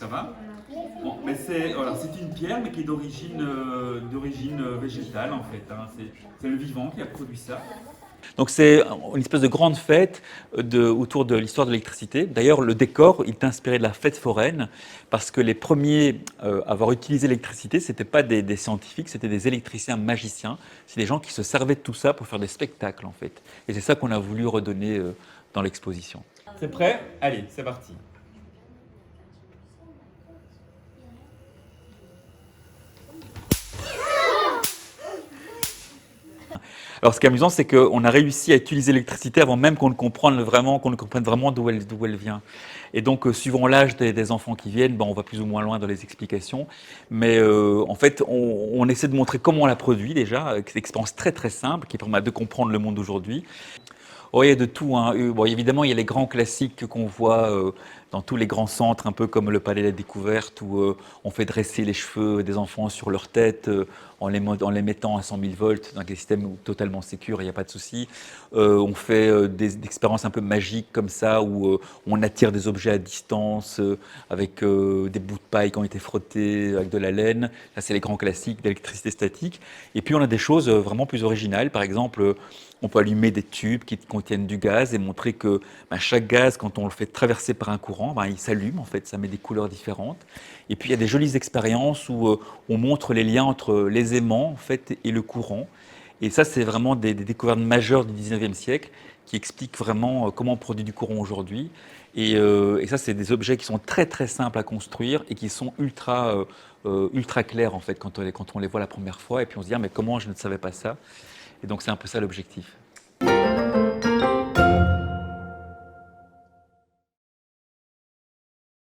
Ça va? Bon, mais c'est voilà, c'est une pierre, mais qui est d'origine végétale en fait, hein. C'est le vivant qui a produit ça. Donc c'est une espèce de grande fête autour de l'histoire de l'électricité. D'ailleurs, le décor, il est inspiré de la fête foraine, parce que les premiers à avoir utilisé l'électricité, ce n'étaient pas des scientifiques, c'était des électriciens magiciens. C'est des gens qui se servaient de tout ça pour faire des spectacles, en fait. Et c'est ça qu'on a voulu redonner dans l'exposition. C'est prêt? Allez, c'est parti. Alors, ce qui est amusant, c'est qu'on a réussi à utiliser l'électricité avant même qu'on ne comprenne vraiment d'où elle vient. Et donc, suivant l'âge des enfants qui viennent, ben, on va plus ou moins loin dans les explications. Mais en fait, on essaie de montrer comment on la produit déjà, avec une expérience très très simple qui permet de comprendre le monde d'aujourd'hui. Oui, il y a de tout, hein. Bon, évidemment, il y a les grands classiques qu'on voit dans tous les grands centres, un peu comme le Palais de la Découverte, où on fait dresser les cheveux des enfants sur leur tête en les mettant à 100 000 volts, dans des systèmes totalement sécures, il n'y a pas de souci. On fait des expériences un peu magiques comme ça, où on attire des objets à distance avec des bouts de paille qui ont été frottés avec de la laine. Ça, c'est les grands classiques d'électricité statique. Et puis, on a des choses vraiment plus originales. Par exemple, on peut allumer des tubes qui contiennent du gaz et montrer que ben, chaque gaz, quand on le fait traverser par un courant, ben, il s'allume, en fait, ça met des couleurs différentes. Et puis il y a des jolies expériences où on montre les liens entre les aimants en fait, et le courant. Et ça, c'est vraiment des découvertes majeures du 19e siècle qui expliquent vraiment comment on produit du courant aujourd'hui. Et ça, c'est des objets qui sont très très simples à construire et qui sont ultra clairs en fait quand on les voit la première fois. Et puis on se dit, ah, mais comment je ne savais pas ça? Et donc c'est un peu ça l'objectif.